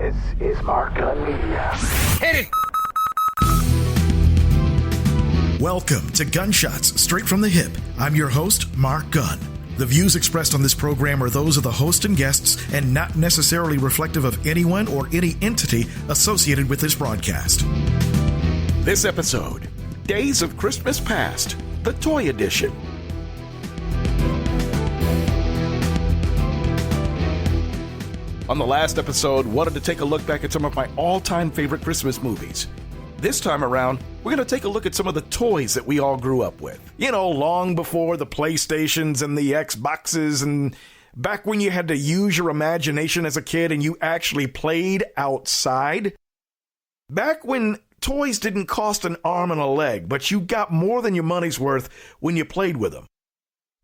This is Mark Gunn Media. Hit it! Welcome to Gunshots, straight from the hip. I'm your host, Mark Gunn. The views expressed on this program are those of the host and guests and not necessarily reflective of anyone or any entity associated with this broadcast. This episode, Days of Christmas Past, the Toy Edition. On the last episode, wanted to take a look back at some of my all-time favorite Christmas movies. This time around, we're going to take a look at some of the toys that we all grew up with. You know, long before the PlayStations and the Xboxes, and back when you had to use your imagination as a kid and you actually played outside. Back when toys didn't cost an arm and a leg, but you got more than your money's worth when you played with them.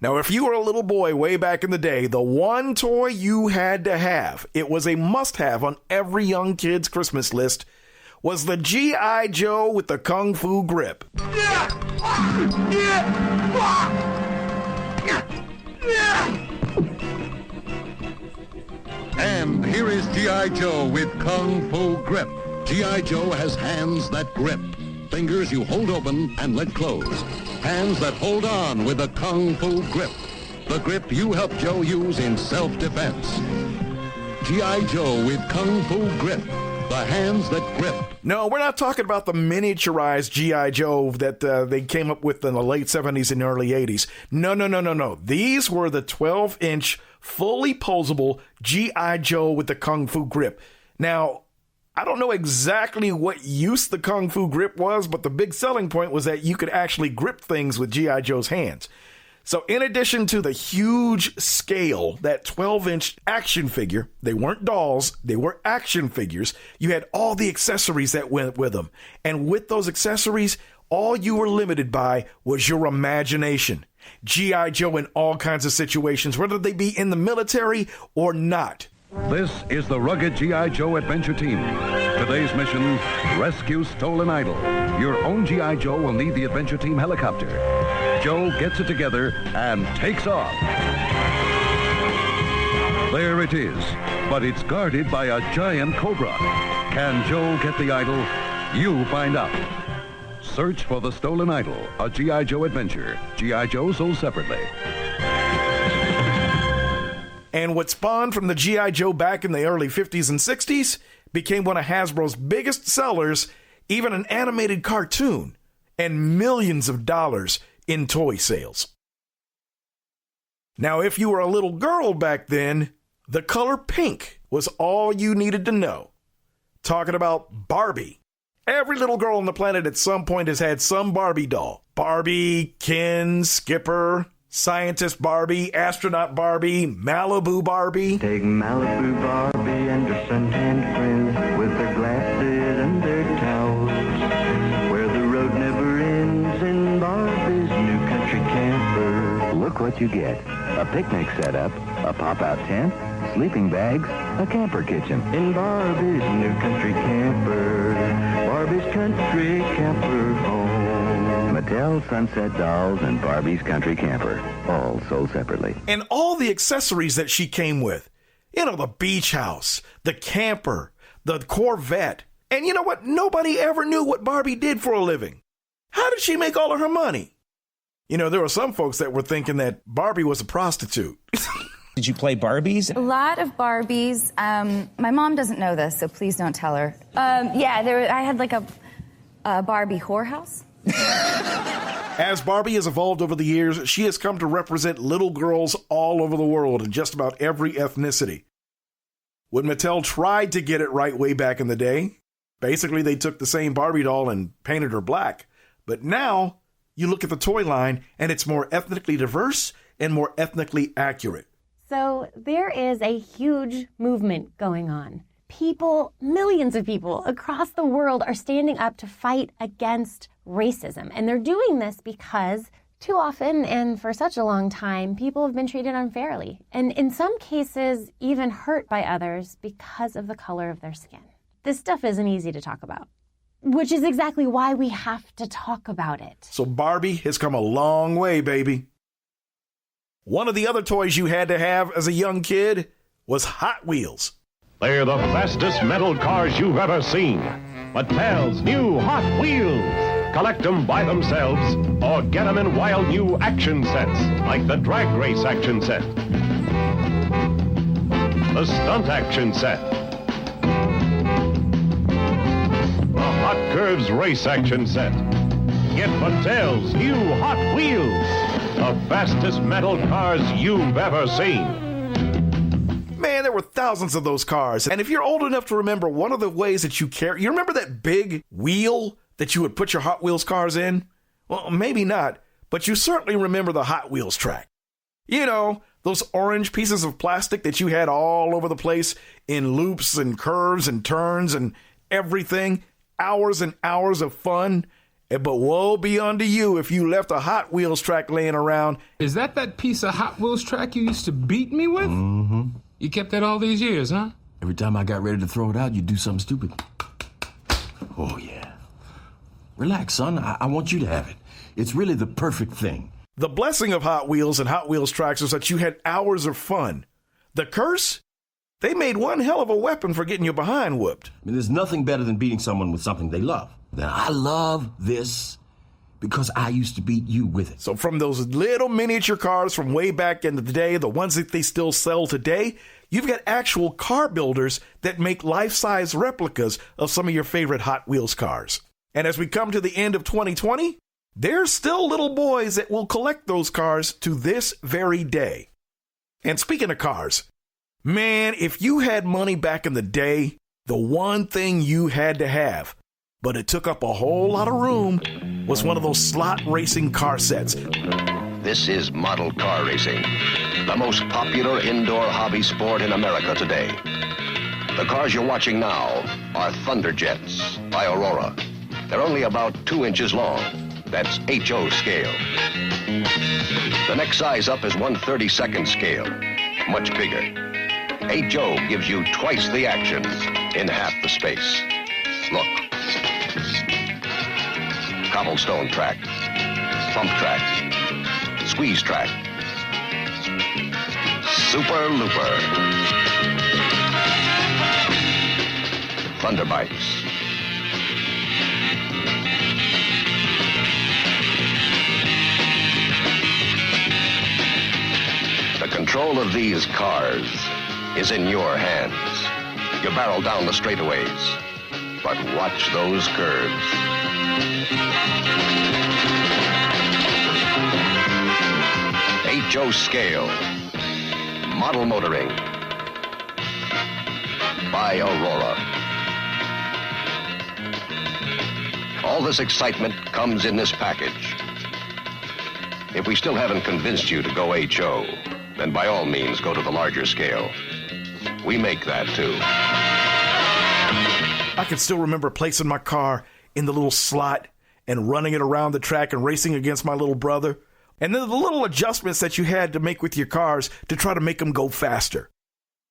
Now, if you were a little boy way back in the day, the one toy you had to have, it was a must-have on every young kid's Christmas list, was the G.I. Joe with the Kung Fu grip. And here is G.I. Joe with Kung Fu grip. G.I. Joe has hands that grip. Fingers you hold open and let close. Hands that hold on with the Kung Fu grip. The grip you help Joe use in self-defense. G.I. Joe with Kung Fu grip. The hands that grip. No, we're not talking about the miniaturized G.I. Joe that they came up with in the late 70s and early 80s. No. These were the 12-inch, fully posable G.I. Joe with the Kung Fu grip. Now, I don't know exactly what use the Kung Fu grip was, but the big selling point was that you could actually grip things with G.I. Joe's hands. So in addition to the huge scale, that 12-inch action figure, they weren't dolls, they were action figures, you had all the accessories that went with them. And with those accessories, all you were limited by was your imagination. G.I. Joe in all kinds of situations, whether they be in the military or not. This is the rugged G.I. Joe adventure team. Today's mission, rescue stolen idol. Your own G.I. Joe will need the adventure team helicopter. Joe gets it together and takes off. There it is, but it's guarded by a giant cobra. Can Joe get the idol? You find out. Search for the stolen idol, a G.I. Joe adventure. G.I. Joe sold separately. And what spawned from the G.I. Joe back in the early 50s and 60s became one of Hasbro's biggest sellers, even an animated cartoon, and millions of dollars in toy sales. Now, if you were a little girl back then, the color pink was all you needed to know. Talking about Barbie. Every little girl on the planet at some point has had some Barbie doll. Barbie, Ken, Skipper, Scientist Barbie, Astronaut Barbie, Malibu Barbie. Take Malibu Barbie and her suntanned friends with their glasses and their towels, where the road never ends in Barbie's new country camper. Look what you get. A picnic setup, a pop-out tent, sleeping bags, a camper kitchen. In Barbie's new country camper, Barbie's country camper home. Mattel, Sunset Dolls, and Barbie's Country Camper, all sold separately. And all the accessories that she came with. You know, the beach house, the camper, the Corvette. And you know what? Nobody ever knew what Barbie did for a living. How did she make all of her money? You know, there were some folks that were thinking that Barbie was a prostitute. Did you play Barbies? A lot of Barbies. My mom doesn't know this, so please don't tell her. I had like a Barbie whorehouse. As Barbie has evolved over the years, she has come to represent little girls all over the world in just about every ethnicity. When Mattel tried to get it right way back in the day, basically they took the same Barbie doll and painted her black. But now you look at the toy line and it's more ethnically diverse and more ethnically accurate. So there is a huge movement going on. People, millions of people across the world are standing up to fight against racism. And they're doing this because too often and for such a long time, people have been treated unfairly. And in some cases, even hurt by others because of the color of their skin. This stuff isn't easy to talk about, which is exactly why we have to talk about it. So Barbie has come a long way, baby. One of the other toys you had to have as a young kid was Hot Wheels. They're the fastest metal cars you've ever seen. Mattel's new Hot Wheels. Collect them by themselves or get them in wild new action sets, like the drag race action set, the stunt action set, the Hot Curves race action set. Get Mattel's new Hot Wheels, the fastest metal cars you've ever seen. Man, there were thousands of those cars. And if you're old enough to remember one of the ways that you remember that big wheel that you would put your Hot Wheels cars in? Well, maybe not, but you certainly remember the Hot Wheels track. You know, those orange pieces of plastic that you had all over the place in loops and curves and turns and everything. Hours and hours of fun. But woe be unto you if you left a Hot Wheels track laying around. Is that piece of Hot Wheels track you used to beat me with? Mm-hmm. You kept that all these years, huh? Every time I got ready to throw it out, you'd do something stupid. Oh, yeah. Relax, son. I want you to have it. It's really the perfect thing. The blessing of Hot Wheels and Hot Wheels tracks was that you had hours of fun. The curse? They made one hell of a weapon for getting your behind whooped. I mean, there's nothing better than beating someone with something they love. Then I love this because I used to beat you with it. So from those little miniature cars from way back in the day, the ones that they still sell today, you've got actual car builders that make life-size replicas of some of your favorite Hot Wheels cars. And as we come to the end of 2020, there's still little boys that will collect those cars to this very day. And speaking of cars, man, if you had money back in the day, the one thing you had to have, but it took up a whole lot of room, was one of those slot racing car sets. This is model car racing, the most popular indoor hobby sport in America today. The cars you're watching now are Thunderjets by Aurora. They're only about 2 inches long. That's HO scale. The next size up is 1/32nd scale, much bigger. HO gives you twice the action in half the space. Look. Cobblestone track, pump track, squeeze track, super looper, Thunderbikes. The control of these cars is in your hands. You barrel down the straightaways, but watch those curves. HO scale, model motoring by Aurora. All this excitement comes in this package. If we still haven't convinced you to go HO, then by all means go to the larger scale. We make that too. I can still remember placing my car in the little slot and running it around the track and racing against my little brother. And then the little adjustments that you had to make with your cars to try to make them go faster.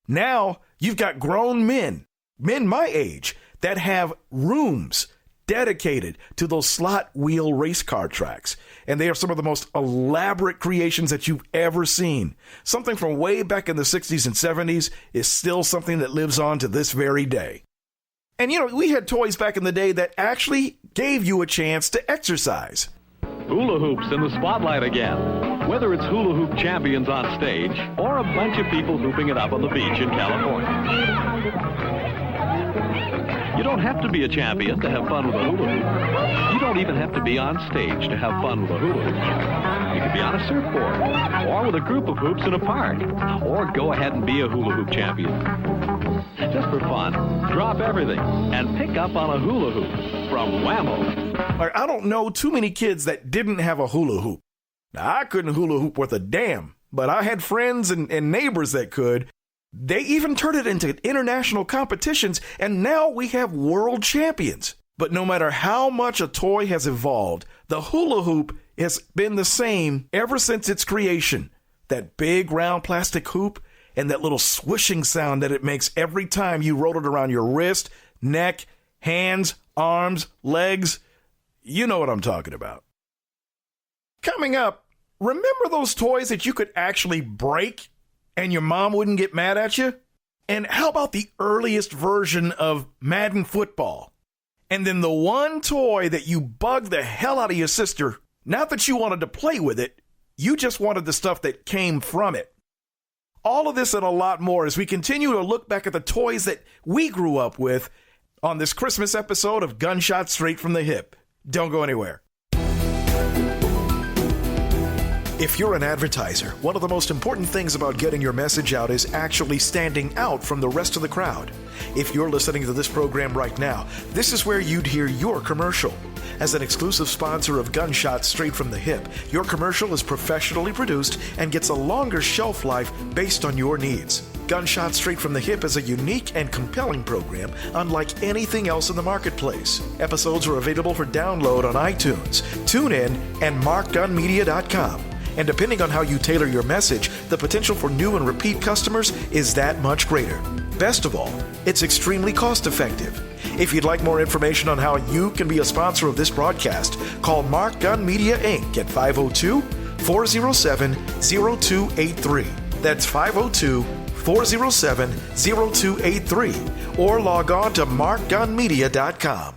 Now you've got grown men my age, that have rooms dedicated to those slot wheel race car tracks. And they are some of the most elaborate creations that you've ever seen. Something from way back in the 60s and 70s is still something that lives on to this very day. And you know, we had toys back in the day that actually gave you a chance to exercise. Hula hoops in the spotlight again. Whether it's hula hoop champions on stage or a bunch of people hooping it up on the beach in California. You don't have to be a champion to have fun with a hula hoop. You don't even have to be on stage to have fun with a hula hoop. You can be on a surfboard, or with a group of hoops in a park, or go ahead and be a hula hoop champion. Just for fun, drop everything and pick up on a hula hoop from Whammo. I don't know too many kids that didn't have a hula hoop. Now, I couldn't hula hoop worth a damn, but I had friends and neighbors that could. They even turned it into international competitions, and now we have world champions. But no matter how much a toy has evolved, the hula hoop has been the same ever since its creation. That big round plastic hoop and that little swishing sound that it makes every time you roll it around your wrist, neck, hands, arms, legs. You know what I'm talking about. Coming up, remember those toys that you could actually break and your mom wouldn't get mad at you? And how about the earliest version of Madden football? And then the one toy that you bugged the hell out of your sister, not that you wanted to play with it, you just wanted the stuff that came from it. All of this and a lot more as we continue to look back at the toys that we grew up with on this Christmas episode of Gunshots Straight from the Hip. Don't go anywhere. If you're an advertiser, one of the most important things about getting your message out is actually standing out from the rest of the crowd. If you're listening to this program right now, this is where you'd hear your commercial. As an exclusive sponsor of Gunshots Straight from the Hip, your commercial is professionally produced and gets a longer shelf life based on your needs. Gunshots Straight from the Hip is a unique and compelling program unlike anything else in the marketplace. Episodes are available for download on iTunes, TuneIn, and MarkGunMedia.com. And depending on how you tailor your message, the potential for new and repeat customers is that much greater. Best of all, it's extremely cost-effective. If you'd like more information on how you can be a sponsor of this broadcast, call Mark Gun Media, Inc. at 502-407-0283. That's 502-407-0283. Or log on to markgunmedia.com.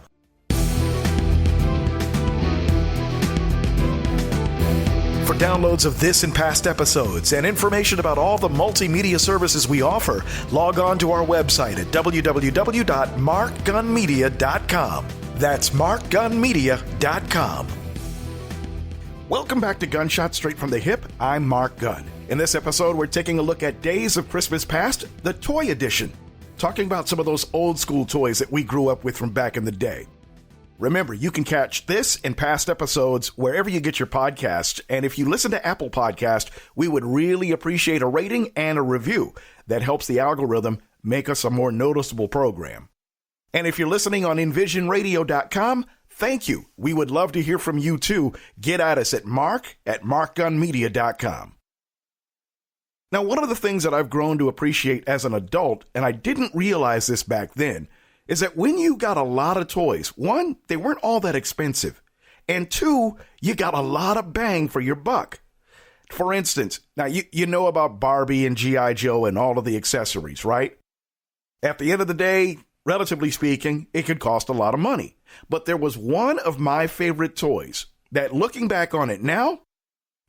For downloads of this and past episodes and information about all the multimedia services we offer, log on to our website at www.markgunmedia.com. That's markgunmedia.com. Welcome back to Gunshots Straight from the Hip. I'm Mark Gunn. In this episode, we're taking a look at Days of Christmas Past, the Toy Edition, talking about some of those old school toys that we grew up with from back in the day. Remember, you can catch this and past episodes wherever you get your podcasts, and if you listen to Apple Podcast, we would really appreciate a rating and a review. That helps the algorithm make us a more noticeable program. And if you're listening on envisionradio.com, thank you. We would love to hear from you too. Get at us at mark@markgunmedia.com. Now, one of the things that I've grown to appreciate as an adult, and I didn't realize this back then, is that when you got a lot of toys, one, they weren't all that expensive, and two, you got a lot of bang for your buck. For instance, now you know about Barbie and G.I. Joe and all of the accessories, right? At the end of the day, relatively speaking, it could cost a lot of money. But there was one of my favorite toys that, looking back on it now,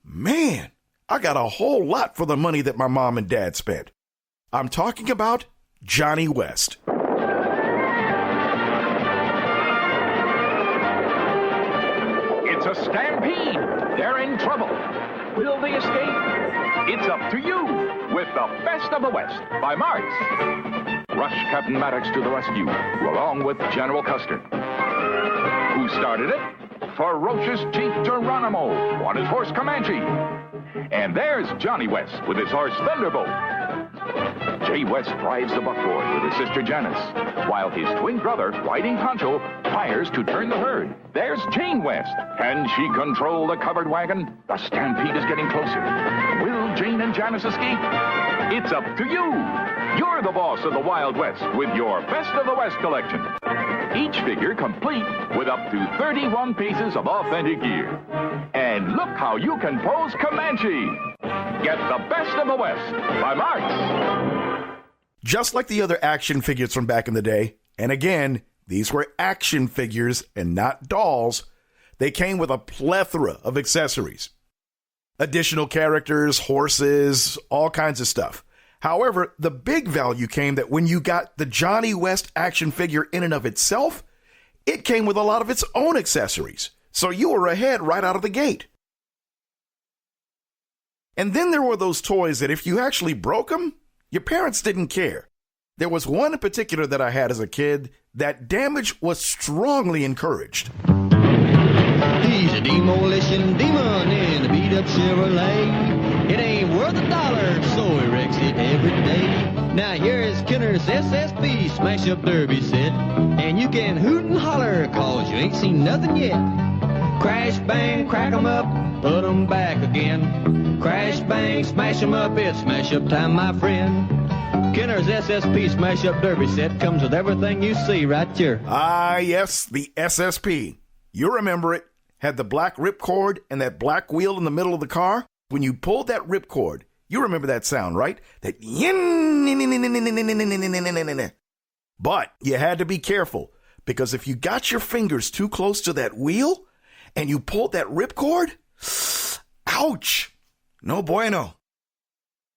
man, I got a whole lot for the money that my mom and dad spent. I'm talking about Johnny West. It's a stampede. They're in trouble. Will they escape? It's up to you with the Best of the West by Marx. Rush Captain Maddox to the rescue, along with General Custer. Who started it? Ferocious Chief Geronimo on his horse Comanche. And there's Johnny West with his horse Thunderbolt. Jay West drives the buckboard with his sister Janice, while his twin brother, Riding Poncho, fires to turn the herd. There's Jane West. Can she control the covered wagon? The stampede is getting closer. Will Jane and Janice escape? It's up to you. You're the boss of the Wild West with your Best of the West collection. Each figure complete with up to 31 pieces of authentic gear. And look how you can pose Comanche. Get the Best of the West by Marx. Just like the other action figures from back in the day, and again, these were action figures and not dolls, they came with a plethora of accessories. Additional characters, horses, all kinds of stuff. However, the big value came that when you got the Johnny West action figure in and of itself, it came with a lot of its own accessories. So you were ahead right out of the gate. And then there were those toys that if you actually broke them, your parents didn't care. There was one in particular that I had as a kid that damage was strongly encouraged. He's a demolition demon in a beat-up Chevrolet. It ain't worth $1, so he wrecks it every day. Now here's Kenner's SSP smash-up derby set. And you can hoot and holler, cause you ain't seen nothing yet. Crash, bang, crack 'em up, put 'em back again. Crash, bang, smash 'em up, it's smash-up time, my friend. Kenner's SSP smash-up derby set comes with everything you see right here. Ah, yes, the SSP. You remember it. Had the black ripcord and that black wheel in the middle of the car. When you pulled that ripcord, You remember that sound, right? That But you had to be careful, because if you got your fingers too close to that wheel and you pulled that ripcord, ouch, no bueno.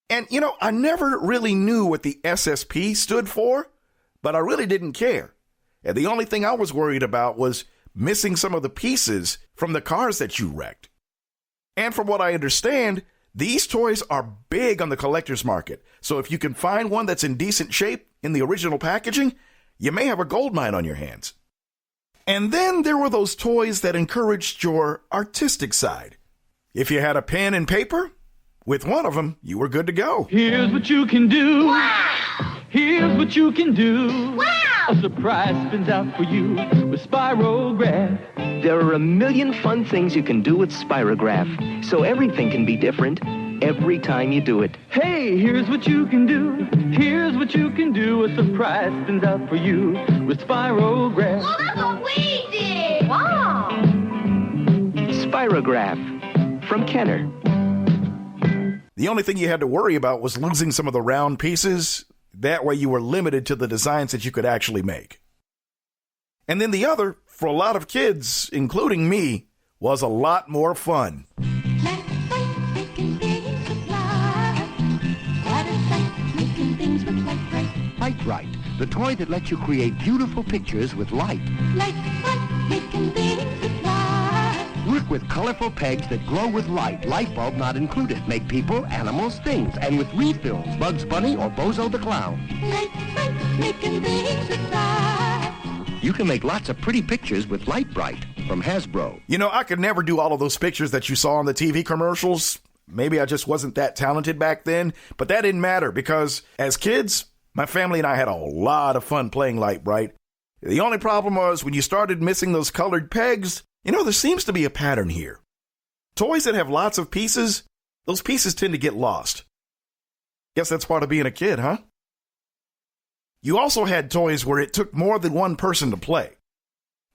And, I never really knew what the SSP stood for, but I really didn't care. And the only thing I was worried about was missing some of the pieces from the cars that you wrecked. And from what I understand, these toys are big on the collector's market. So if you can find one that's in decent shape in the original packaging, you may have a gold mine on your hands. And then there were those toys that encouraged your artistic side. If you had a pen and paper, with one of them, you were good to go. Here's what you can do. Wow! Here's what you can do. Wow! A surprise spins out for you with Spirograph. There are a million fun things you can do with Spirograph, so everything can be different every time you do it. Hey, here's what you can do. Here's what you can do. A surprise spins out for you with Spirograph. Well, that's what we did. Wow! Spirograph from Kenner. The only thing you had to worry about was losing some of the round pieces. That way you were limited to the designs that you could actually make. And then the other, for a lot of kids, including me, was a lot more fun. Light Bright, the toy that lets you create beautiful pictures with light. Work with colorful pegs that glow with light, light bulb not included. Make people, animals, things, and with refills, Bugs Bunny or Bozo the Clown. You can make lots of pretty pictures with Light Bright from Hasbro. I could never do all of those pictures that you saw on the TV commercials. Maybe I just wasn't that talented back then, but that didn't matter because as kids, my family and I had a lot of fun playing Light Bright. The only problem was when you started missing those colored pegs, there seems to be a pattern here. Toys that have lots of pieces, those pieces tend to get lost. Guess that's part of being a kid, huh? You also had toys where it took more than one person to play.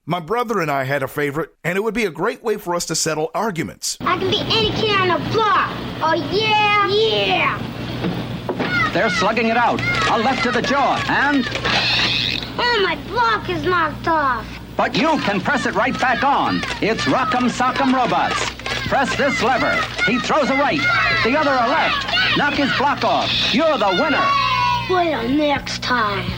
My brother and I had a favorite, and it would be a great way for us to settle arguments. I can be any kid on the block. Oh, yeah? Yeah! They're slugging it out. A left to the jaw, and... Oh, my block is knocked off. But you can press it right back on. It's Rock'em Sock'em Robots. Press this lever. He throws a right, the other a left. Knock his block off. You're the winner. Wait till next time.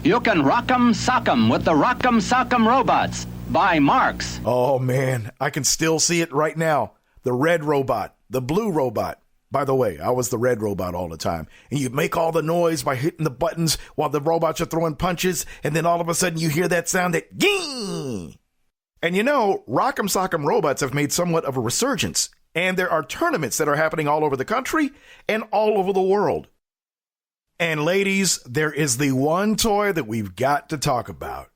You can Rock'em Sock'em with the Rock'em Sock'em Robots by Marx. Oh, man, I can still see it right now. The red robot, the blue robot. By the way, I was the red robot all the time. And you make all the noise by hitting the buttons while the robots are throwing punches. And then all of a sudden you hear that sound that ging. And Rock'em Sock'em Robots have made somewhat of a resurgence. And there are tournaments that are happening all over the country and all over the world. And ladies, there is the one toy that we've got to talk about.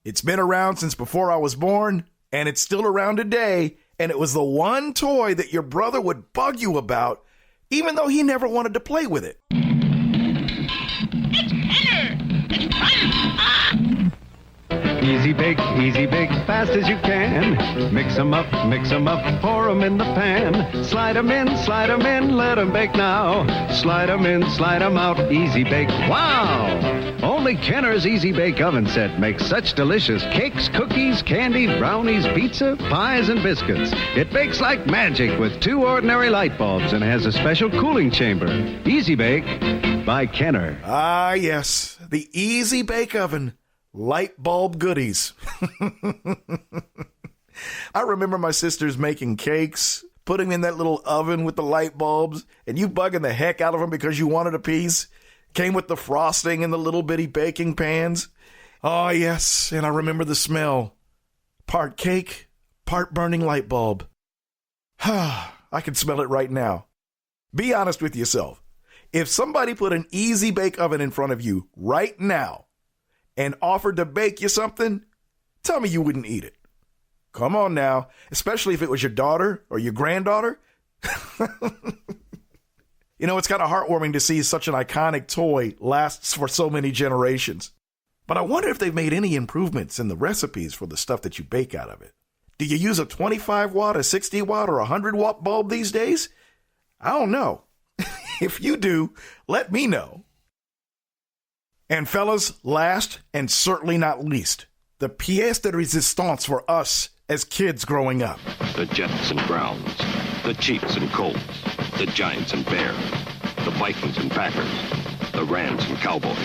It's been around since before I was born, and it's still around today, and it was the one toy that your brother would bug you about, even though he never wanted to play with it. It's Kenner! It's fun! Ah! Easy bake, fast as you can. Mix 'em up, pour 'em in the pan. Slide 'em in, let 'em bake now. Slide 'em in, slide 'em out, easy bake, wow! Only Kenner's Easy Bake Oven Set makes such delicious cakes, cookies, candy, brownies, pizza, pies, and biscuits. It bakes like magic with 2 ordinary light bulbs and has a special cooling chamber. Easy Bake by Kenner. Ah, yes, the Easy Bake Oven. Light bulb goodies. I remember my sisters making cakes, putting them in that little oven with the light bulbs, and you bugging the heck out of them because you wanted a piece. Came with the frosting and the little bitty baking pans. Oh, yes, and I remember the smell. Part cake, part burning light bulb. I can smell it right now. Be honest with yourself. If somebody put an Easy Bake Oven in front of you right now, and offered to bake you something, tell me you wouldn't eat it. Come on now, especially if it was your daughter or your granddaughter. It's kind of heartwarming to see such an iconic toy lasts for so many generations. But I wonder if they've made any improvements in the recipes for the stuff that you bake out of it. Do you use a 25 watt, a 60 watt, or a 100 watt bulb these days? I don't know. If you do, let me know. And fellas, last and certainly not least, the pièce de résistance for us as kids growing up. The Jets and Browns, the Chiefs and Colts, the Giants and Bears, the Vikings and Packers, the Rams and Cowboys,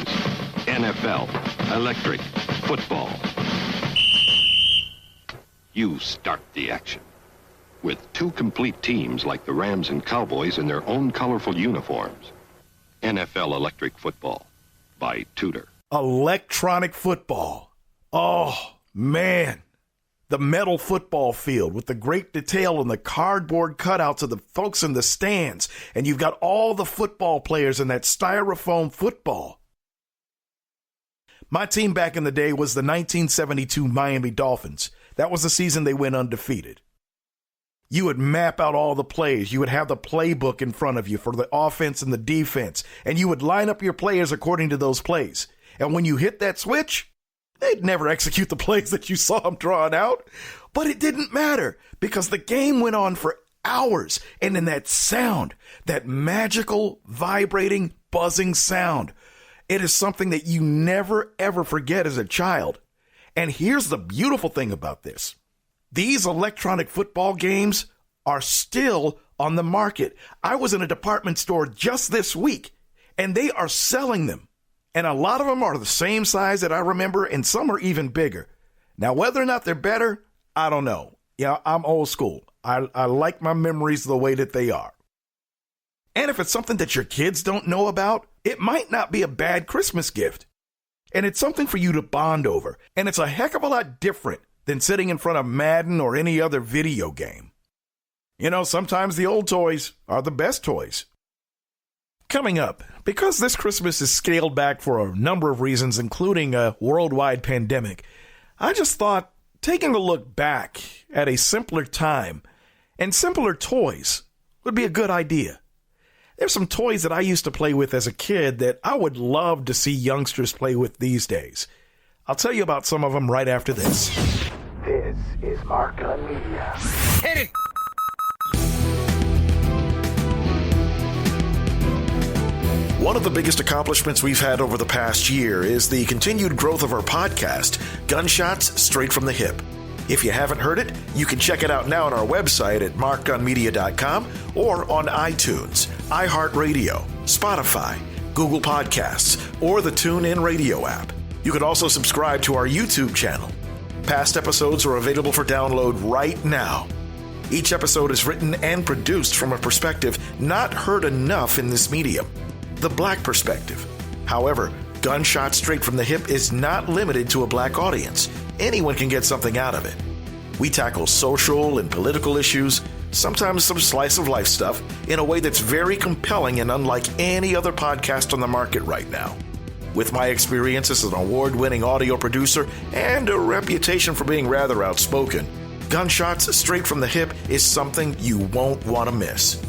NFL, electric, football. You start the action with two complete teams like the Rams and Cowboys in their own colorful uniforms. NFL Electric Football by Tudor. Electronic football. Oh, man. The metal football field with the great detail and the cardboard cutouts of the folks in the stands. And you've got all the football players in that styrofoam football. My team back in the day was the 1972 Miami Dolphins. That was the season they went undefeated. You would map out all the plays. You would have the playbook in front of you for the offense and the defense. And you would line up your players according to those plays. And when you hit that switch, they'd never execute the plays that you saw them drawing out. But it didn't matter because the game went on for hours. And in that sound, that magical, vibrating, buzzing sound, it is something that you never, ever forget as a child. And here's the beautiful thing about this. These electronic football games are still on the market. I was in a department store just this week, and they are selling them. And a lot of them are the same size that I remember, and some are even bigger. Now, whether or not they're better, I don't know. Yeah, I'm old school. I like my memories the way that they are. And if it's something that your kids don't know about, it might not be a bad Christmas gift. And it's something for you to bond over. And it's a heck of a lot different than sitting in front of Madden or any other video game. You know, sometimes the old toys are the best toys. Coming up, because this Christmas is scaled back for a number of reasons, including a worldwide pandemic, I just thought taking a look back at a simpler time and simpler toys would be a good idea. There's some toys that I used to play with as a kid that I would love to see youngsters play with these days. I'll tell you about some of them right after this. This is Mark Gun Media. Hit it! One of the biggest accomplishments we've had over the past year is the continued growth of our podcast, Gunshots Straight from the Hip. If you haven't heard it, you can check it out now on our website at markgunmedia.com or on iTunes, iHeartRadio, Spotify, Google Podcasts, or the TuneIn Radio app. You can also subscribe to our YouTube channel. Past episodes are available for download right now. Each episode is written and produced from a perspective not heard enough in this medium, the black perspective. However, Gunshot Straight from the Hip is not limited to a black audience. Anyone can get something out of it. We tackle social and political issues, sometimes some slice of life stuff, in a way that's very compelling and unlike any other podcast on the market right now. With my experience as an award-winning audio producer and a reputation for being rather outspoken, Gunshots Straight from the Hip is something you won't want to miss.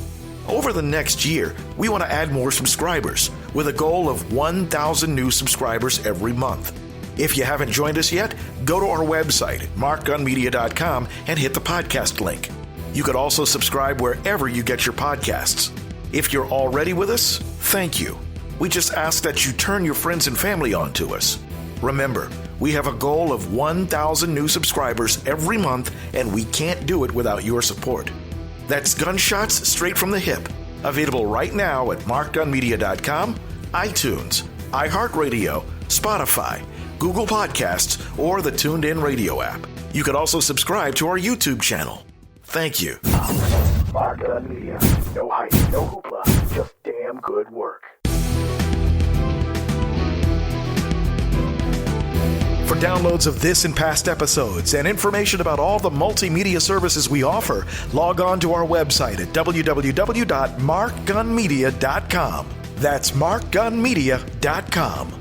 Over the next year, we want to add more subscribers with a goal of 1,000 new subscribers every month. If you haven't joined us yet, go to our website, markgunmedia.com, and hit the podcast link. You could also subscribe wherever you get your podcasts. If you're already with us, thank you. We just ask that you turn your friends and family on to us. Remember, we have a goal of 1,000 new subscribers every month, and we can't do it without your support. That's Gunshots Straight from the Hip, available right now at markgunmedia.com, iTunes, iHeartRadio, Spotify, Google Podcasts, or the TuneIn Radio app. You can also subscribe to our YouTube channel. Thank you. Mark Gun Media. No hype, no hoopla, just damn good work. For downloads of this and past episodes and information about all the multimedia services we offer, log on to our website at www.markgunmedia.com. That's markgunmedia.com.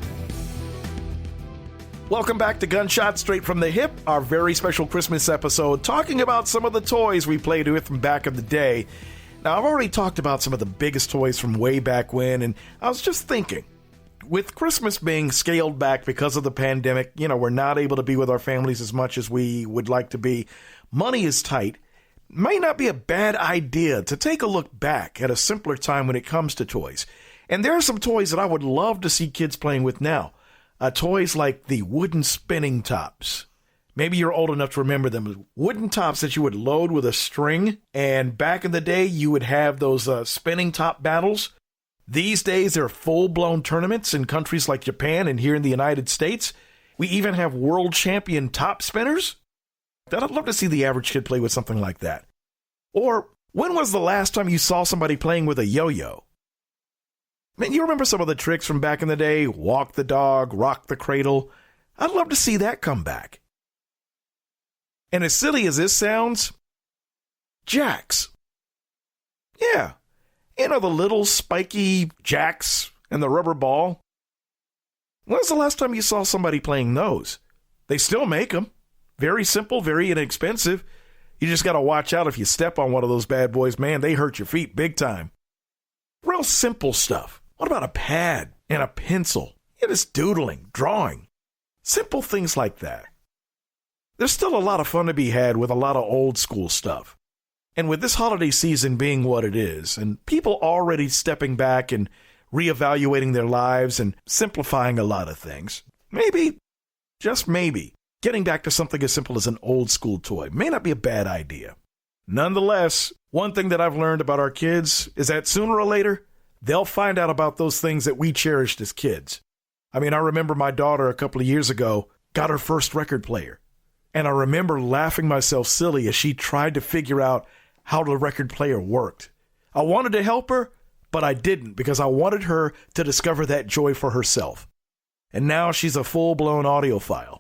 Welcome back to Gunshot Straight from the Hip, our very special Christmas episode, talking about some of the toys we played with from back in the day. Now, I've already talked about some of the biggest toys from way back when, and I was just thinking, with Christmas being scaled back because of the pandemic, we're not able to be with our families as much as we would like to be. Money is tight. may not be a bad idea to take a look back at a simpler time when it comes to toys. And there are some toys that I would love to see kids playing with now. Toys like the wooden spinning tops. Maybe you're old enough to remember them. Wooden tops that you would load with a string. And back in the day, you would have those spinning top battles. These days, there are full-blown tournaments in countries like Japan and here in the United States. We even have world champion top spinners. I'd love to see the average kid play with something like that. Or, when was the last time you saw somebody playing with a yo-yo? Man, you remember some of the tricks from back in the day? Walk the dog, rock the cradle. I'd love to see that come back. And as silly as this sounds, jacks. Yeah. You know, the little spiky jacks and the rubber ball. When was the last time you saw somebody playing those? They still make them. Very simple, very inexpensive. You just got to watch out if you step on one of those bad boys. Man, they hurt your feet big time. Real simple stuff. What about a pad and a pencil? Yeah, just doodling, drawing. Simple things like that. There's still a lot of fun to be had with a lot of old school stuff. And with this holiday season being what it is, and people already stepping back and reevaluating their lives and simplifying a lot of things, maybe, just maybe, getting back to something as simple as an old school toy may not be a bad idea. Nonetheless, one thing that I've learned about our kids is that sooner or later, they'll find out about those things that we cherished as kids. I mean, I remember my daughter a couple of years ago got her first record player. And I remember laughing myself silly as she tried to figure out how the record player worked. I wanted to help her, but I didn't because I wanted her to discover that joy for herself. And now she's a full-blown audiophile.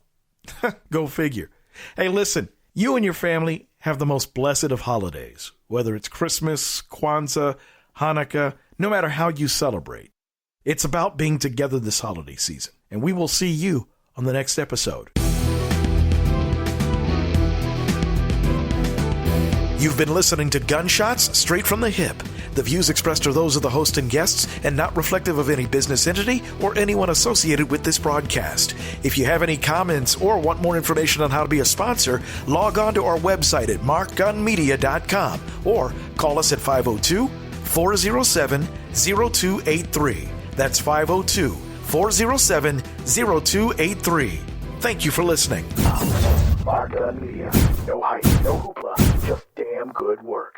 Go figure. Hey, listen, you and your family have the most blessed of holidays, whether it's Christmas, Kwanzaa, Hanukkah, no matter how you celebrate. It's about being together this holiday season, and we will see you on the next episode. You've been listening to Gunshots Straight from the Hip. The views expressed are those of the host and guests and not reflective of any business entity or anyone associated with this broadcast. If you have any comments or want more information on how to be a sponsor, log on to our website at markgunmedia.com or call us at 502-407-0283. That's 502-407-0283. Thank you for listening. Mark Gun Media. No hype, no hoopla, just damn good work.